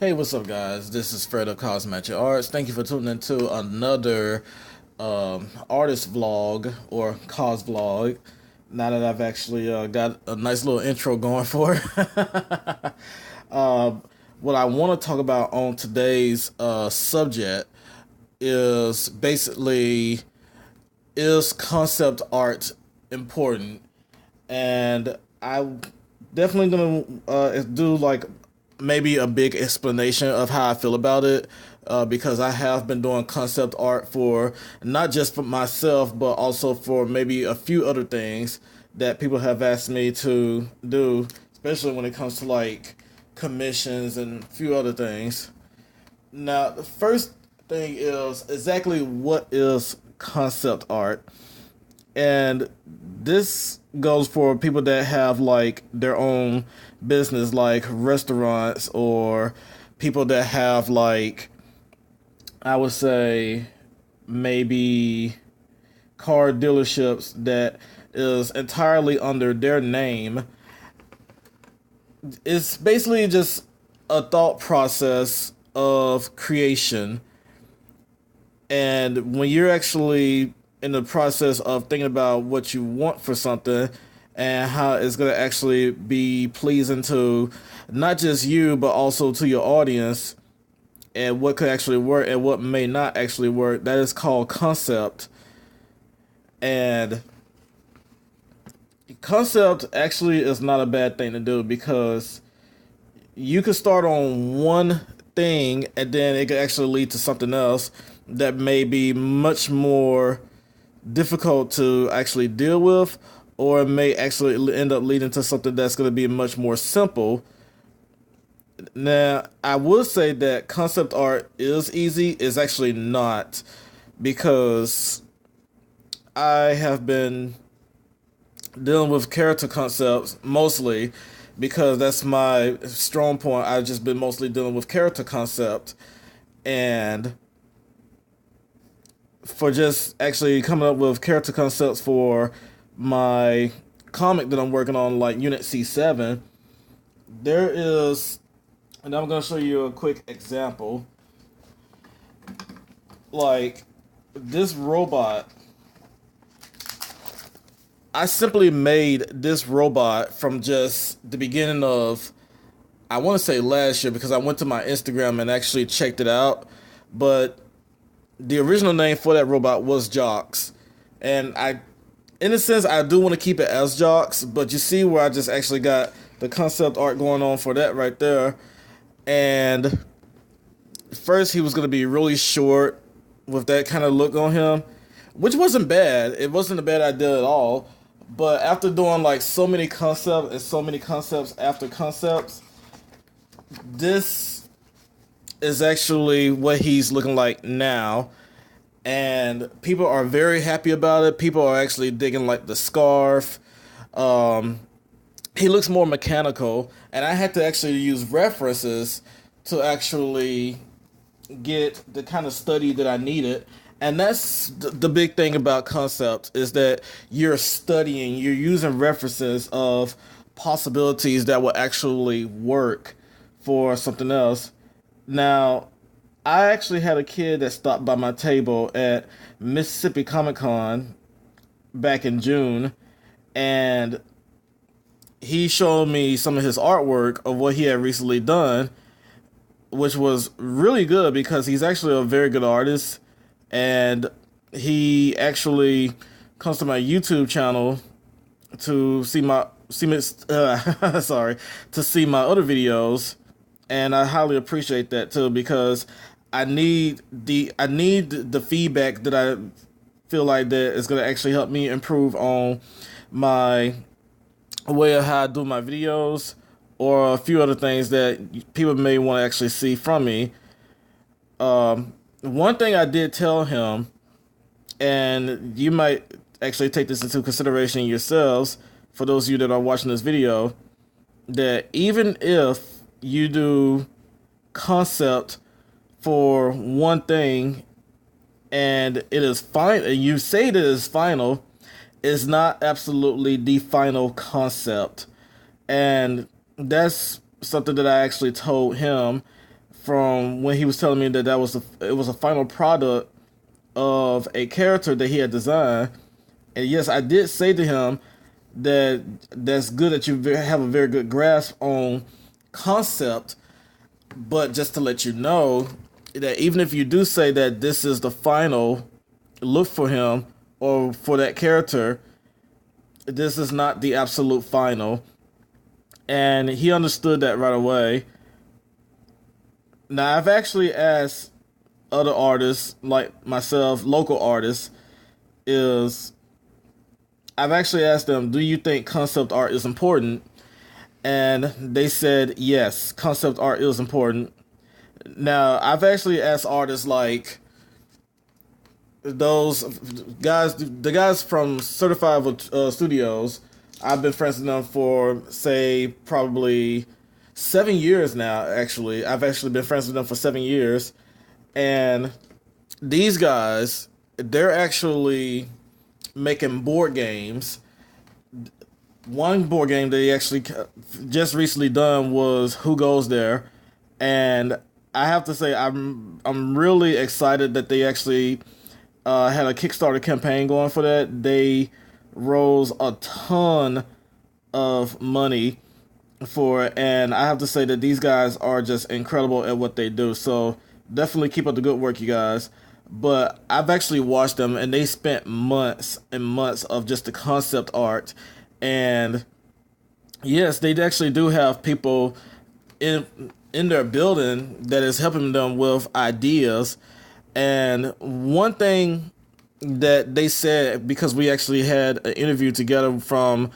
Hey, what's up, guys? This is Fred of Kaz-Magic Arts. Thank you for tuning into another artist vlog or KazVlog. Now that I've actually got a nice little intro going for it. What I want to talk about on today's subject is basically, is concept art important? And I definitely gonna do like maybe a big explanation of how I feel about it, because I have been doing concept art for not just for myself but also for maybe a few other things that people have asked me to do, especially when it comes to like commissions and a few other things. Now, the first thing is exactly what is concept art, and this goes for people that have like their own business, like restaurants, or people that have like, I would say, maybe car dealerships that is entirely under their name. It's basically just a thought process of creation. And when you're actually in the process of thinking about what you want for something and how it's going to actually be pleasing to not just you, but also to your audience, and what could actually work and what may not actually work, that is called concept. And concept actually is not a bad thing to do, because you could start on one thing and then it could actually lead to something else that may be much more difficult to actually deal with, or it may actually end up leading to something that's going to be much more simple. Now, I will say that concept art is easy. It's actually not, because I have been dealing with character concepts mostly, because that's my strong point. I've just been mostly dealing with character concept, and for just actually coming up with character concepts for my comic that I'm working on, like Unit C7, there is, and I'm going to show you a quick example. Like this robot, I simply made this robot from just the beginning of, I want to say last year, because I went to my Instagram and actually checked it out. But the original name for that robot was Jocks. And in a sense, I do want to keep it as Jocks, but you see where I just actually got the concept art going on for that right there. And first, he was going to be really short with that kind of look on him, which wasn't bad. It wasn't a bad idea at all. But after doing like so many concepts and so many concepts after concepts, this is actually what he's looking like now. And people are very happy about it. People are actually digging like the scarf. He looks more mechanical, and I had to actually use references to actually get the kind of study that I needed. And that's the big thing about concept, is that you're studying, you're using references of possibilities that will actually work for something else. Now, I actually had a kid that stopped by my table at Mississippi Comic Con back in June, and he showed me some of his artwork of what he had recently done, which was really good because he's actually a very good artist. And he actually comes to my YouTube channel to see my sorry, to see my other videos, and I highly appreciate that too, because I need the feedback that I feel like that is gonna actually help me improve on my way of how I do my videos, or a few other things that people may want to actually see from me. One thing I did tell him, and you might actually take this into consideration yourselves, for those of you that are watching this video, that even if you do concept for one thing and it is fine, and you say that it's final, it's not absolutely the final concept. And that's something that I actually told him from when he was telling me that it was a final product of a character that he had designed. And yes, I did say to him that that's good that you have a very good grasp on concept, but just to let you know that even if you do say that this is the final look for him or for that character, this is not the absolute final. And he understood that right away. Now, I've actually asked other artists like myself, local artists, I've actually asked them, do you think concept art is important? And they said, yes, concept art is important. Now, I've actually asked artists like those guys, the guys from Certified Studios. I've been friends with them for, say, probably 7 years now, actually. I've actually been friends with them for 7 years. And these guys, they're actually making board games. One board game they actually just recently done was Who Goes There, and I have to say I'm really excited that they actually had a Kickstarter campaign going for that. They rose a ton of money for it, and I have to say that these guys are just incredible at what they do. So definitely keep up the good work, you guys. But I've actually watched them, and they spent months and months of just the concept art. And yes, they actually do have people in their building that is helping them with ideas. And one thing that they said, because we actually had an interview together from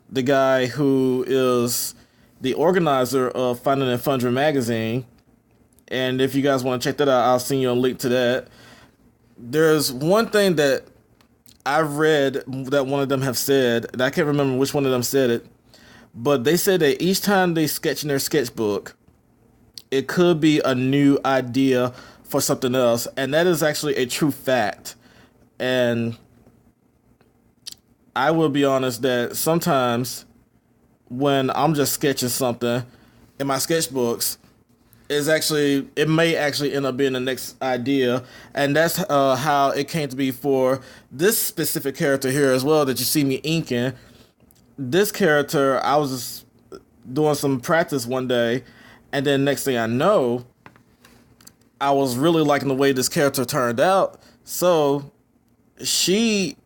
the guy who is the organizer of Finding and Fundry magazine, and if you guys want to check that out, I'll send you a link to that. There's one thing that I read that one of them have said, and I can't remember which one of them said it, but they said that each time they sketch in their sketchbook, it could be a new idea for something else, and that is actually a true fact. And I will be honest that sometimes when I'm just sketching something in my sketchbooks, it may actually end up being the next idea, and that's how it came to be for this specific character here as well that you see me inking. This character, I was just doing some practice one day, and then next thing I know, I was really liking the way this character turned out. So she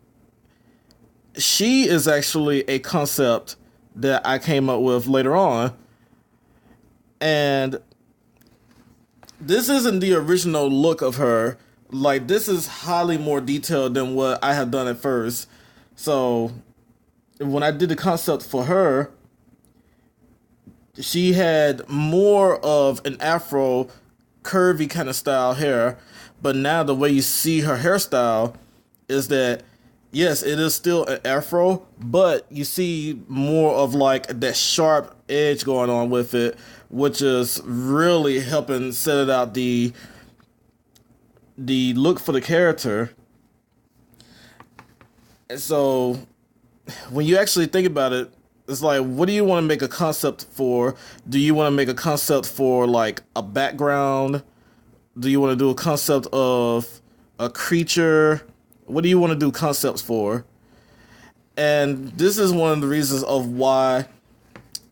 is actually a concept that I came up with later on, and this isn't the original look of her. Like, this is highly more detailed than what I have done at first. So when I did the concept for her, she had more of an afro, curvy kind of style hair. But now the way you see her hairstyle is that, yes, it is still an afro, but you see more of like that sharp edge going on with it, which is really helping set it out the look for the character. And so when you actually think about it, it's like, what do you want to make a concept for? Do you want to make a concept for like a background? Do you want to do a concept of a creature? What do you want to do concepts for? And this is one of the reasons of why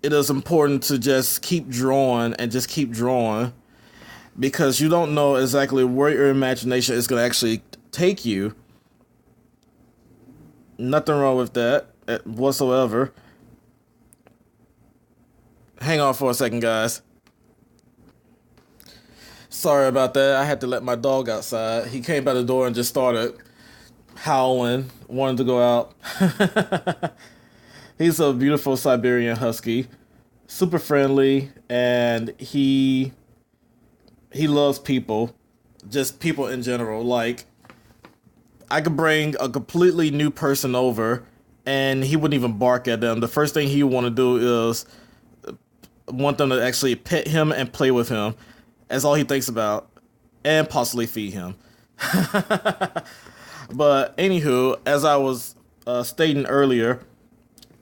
it is important to just keep drawing and just keep drawing, because you don't know exactly where your imagination is going to actually take you. Nothing wrong with that whatsoever. Hang on for a second, guys. Sorry about that. I had to let my dog outside. He came by the door and just started howling, wanted to go out. He's a beautiful Siberian Husky, super friendly, and he loves people, just people in general. Like, I could bring a completely new person over, and he wouldn't even bark at them. The first thing he would want to do is want them to actually pet him and play with him. That's all he thinks about, and possibly feed him. But anywho, as I was stating earlier,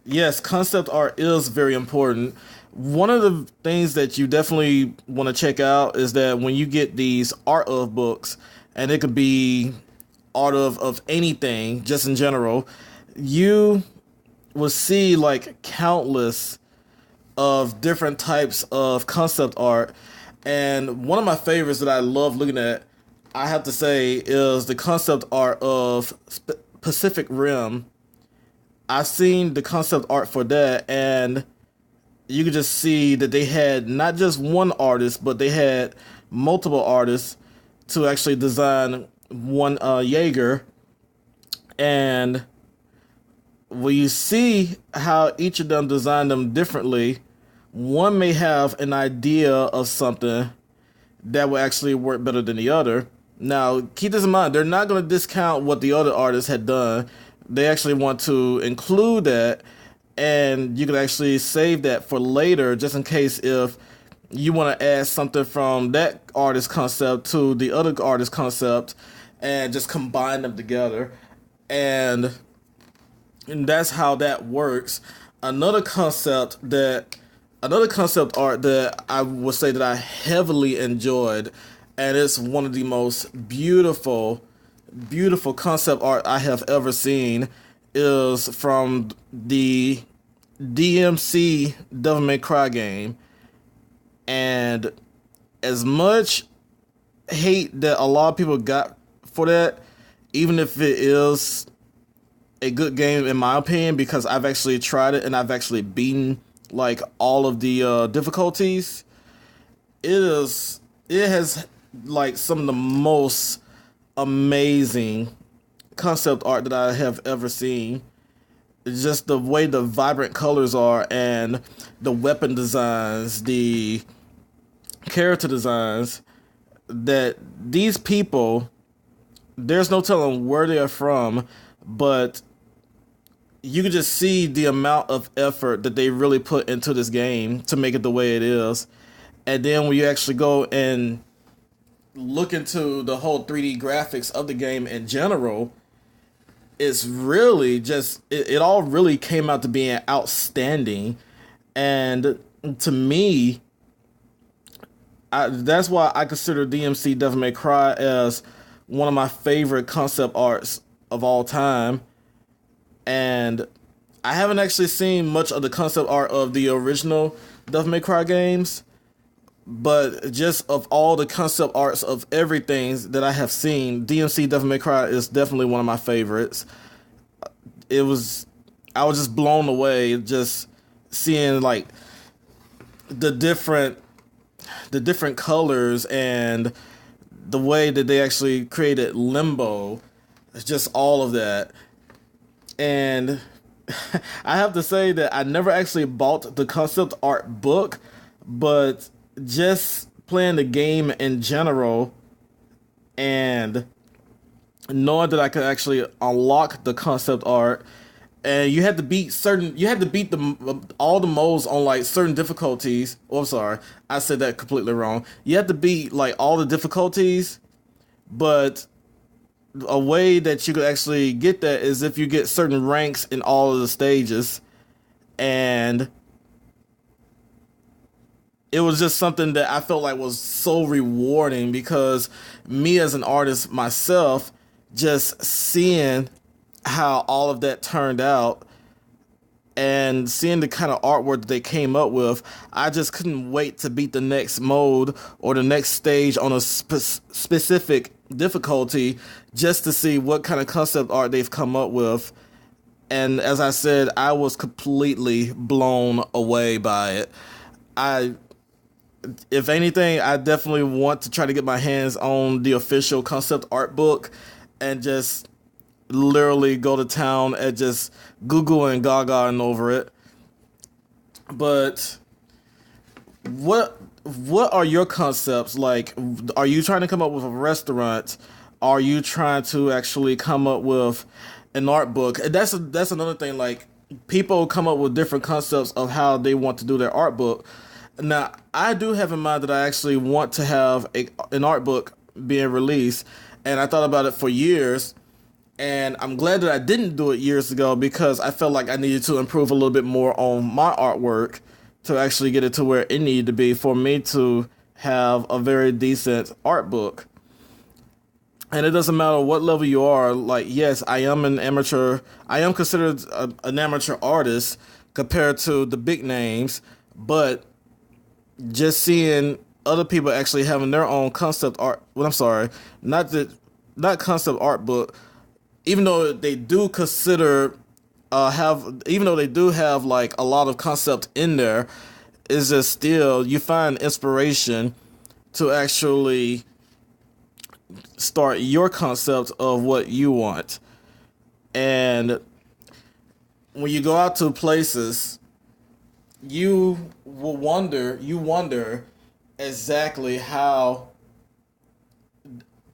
yes, concept art is very important. One of the things that you definitely want to check out is that when you get these art of books, and it could be art of anything, just in general, you will see like countless of different types of concept art. And one of my favorites that I love looking at, I have to say, is the concept art of Pacific Rim. I've seen the concept art for that, and you could just see that they had not just one artist, but they had multiple artists to actually design one Jaeger. And when you see how each of them designed them differently, one may have an idea of something that will actually work better than the other. Now, keep this in mind, they're not going to discount what the other artists had done. They actually want to include that, and you can actually save that for later, just in case if you want to add something from that artist concept to the other artist concept and just combine them together. And that's how that works. Another concept art that I would say that I heavily enjoyed, and it's one of the most beautiful concept art I have ever seen, is from the DMC Devil May Cry game. And as much hate that a lot of people got for that, even if it is a good game in my opinion, because I've actually tried it and I've actually beaten like all of the difficulties, it has like some of the most amazing concept art that I have ever seen. It's just the way the vibrant colors are, and the weapon designs, the character designs, that these people, there's no telling where they are from, but you can just see the amount of effort that they really put into this game to make it the way it is. And then when you actually go and look into the whole 3D graphics of the game in general, it's really just, it all really came out to being outstanding. And to me, that's why I consider DMC Devil May Cry as one of my favorite concept arts of all time. And I haven't actually seen much of the concept art of the original Devil May Cry games, but just of all the concept arts of everything that I have seen, DMC Devil May Cry is definitely one of my favorites. I was just blown away just seeing like the different colors and the way that they actually created Limbo. It's just all of that. And I have to say that I never actually bought the concept art book, but just playing the game in general and knowing that I could actually unlock the concept art, and you had to beat all the modes on like certain difficulties. Oh, I'm sorry, I said that completely wrong. You had to beat like all the difficulties, but a way that you could actually get that is if you get certain ranks in all of the stages. And it was just something that I felt like was so rewarding, because me as an artist myself, just seeing how all of that turned out and seeing the kind of artwork that they came up with, I just couldn't wait to beat the next mode or the next stage on a specific difficulty, just to see what kind of concept art they've come up with. And as I said, I was completely blown away by it. If anything, I definitely want to try to get my hands on the official concept art book and just literally go to town and just Google and Gaga over it. But what are your concepts like? Are you trying to come up with a restaurant? Are you trying to actually come up with an art book? And that's another thing. Like, people come up with different concepts of how they want to do their art book. Now, I do have in mind that I actually want to have an art book being released, and I thought about it for years. And I'm glad that I didn't do it years ago, because I felt like I needed to improve a little bit more on my artwork to actually get it to where it needed to be for me to have a very decent art book. And it doesn't matter what level you are. Like, yes, I am an amateur. I am considered an amateur artist compared to the big names, but just seeing other people actually having their own concept art. Well, I'm sorry, not concept art, but even though they do consider even though they do have like a lot of concept in there, is just still you find inspiration to actually start your concept of what you want. And when you go out to places, you wonder exactly how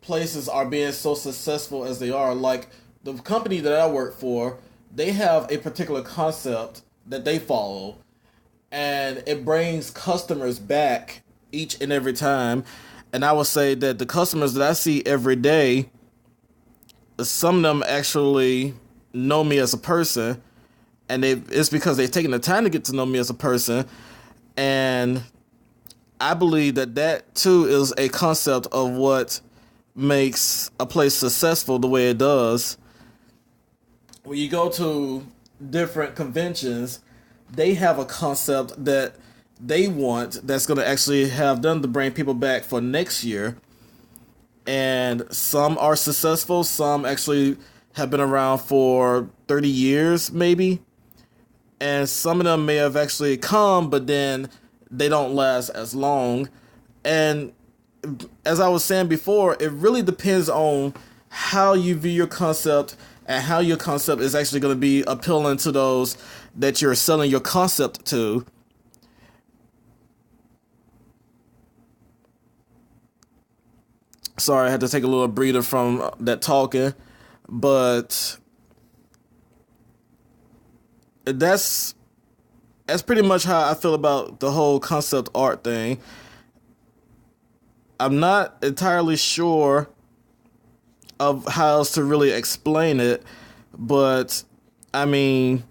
places are being so successful as they are. Like the company that I work for, they have a particular concept that they follow, and it brings customers back each and every time. And I would say that the customers that I see every day, some of them actually know me as a person, and it's because they've taken the time to get to know me as a person. And I believe that too is a concept of what makes a place successful the way it does. When you go to different conventions, they have a concept that they want that's going to actually have them to bring people back for next year. And some are successful, some actually have been around for 30 years maybe, and some of them may have actually come, but then they don't last as long. And as I was saying before, it really depends on how you view your concept and how your concept is actually going to be appealing to those that you're selling your concept to. Sorry, I had to take a little breather from that talking, but that's pretty much how I feel about the whole concept art thing. I'm not entirely sure of how else to really explain it, but I mean,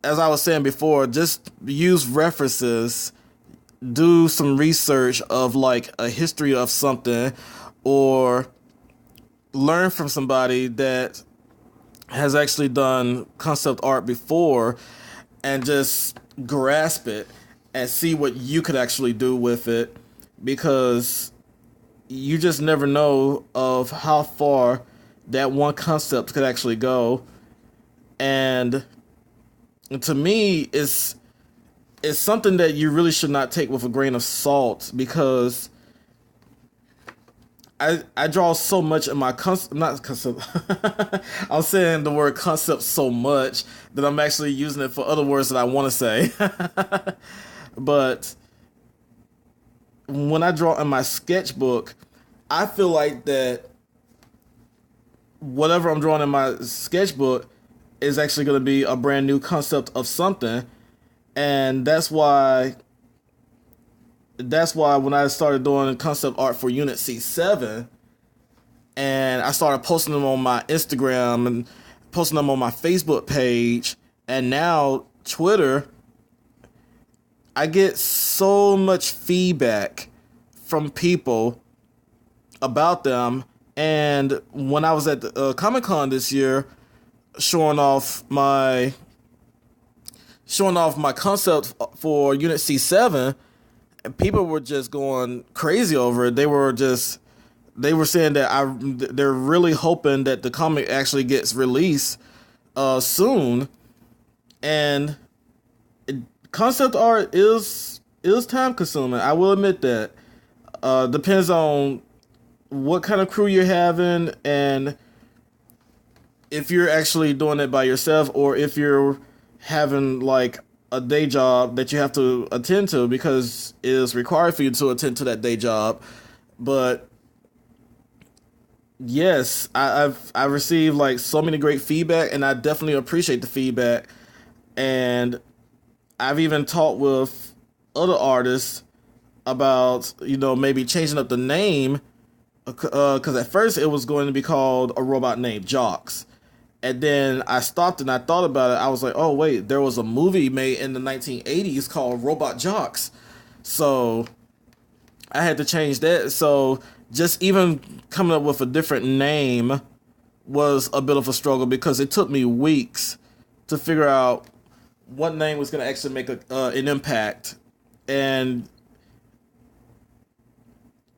as I was saying before, just use references, do some research of like a history of something, or learn from somebody that has actually done concept art before, and just grasp it and see what you could actually do with it, because you just never know of how far that one concept could actually go. And to me, it's something that you really should not take with a grain of salt, because I draw so much in my not concept. I'm saying the word concept so much that I'm actually using it for other words that I want to say. But when I draw in my sketchbook, I feel like that whatever I'm drawing in my sketchbook is actually going to be a brand new concept of something. And that's why when I started doing concept art for Unit C7, and I started posting them on my Instagram and posting them on my Facebook page, and now Twitter, I get so much feedback from people about them. And when I was at the Comic-Con this year, showing off my concept for Unit C7, people were just going crazy over it. They were saying that they're really hoping that the comic actually gets released soon. And concept art is time consuming. I will admit that. Depends on what kind of crew you're having, and if you're actually doing it by yourself, or if you're having like a day job that you have to attend to, because it is required for you to attend to that day job. But yes, I've received like so many great feedback, and I definitely appreciate the feedback. And I've even talked with other artists about, maybe changing up the name, because at first it was going to be called A Robot Named Jocks. And then I stopped and I thought about it. I was like, oh wait, there was a movie made in the 1980s called Robot Jocks. So I had to change that. So just even coming up with a different name was a bit of a struggle because it took me weeks to figure out what name was going to actually make an impact. And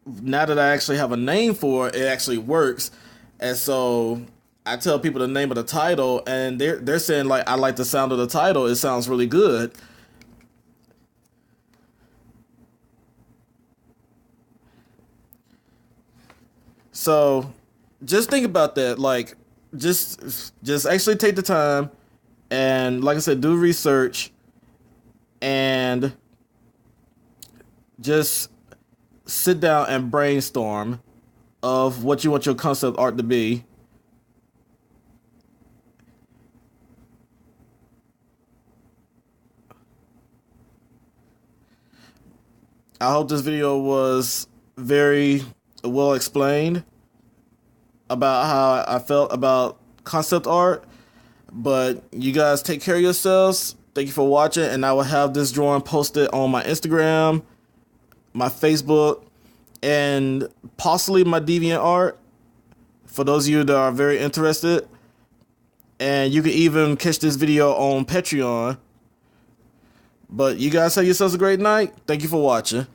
now that I actually have a name for it, it actually works. And so I tell people the name of the title, and they're saying like, I like the sound of the title. It sounds really good. So just think about that. Like, just actually take the time and, like I said, do research and just sit down and brainstorm of what you want your concept art to be. I hope this video was very well explained about how I felt about concept art. But you guys take care of yourselves. Thank you for watching, and I will have this drawing posted on my Instagram, my Facebook, and possibly my DeviantArt for those of you that are very interested. And you can even catch this video on Patreon. But you guys have yourselves a great night. Thank you for watching.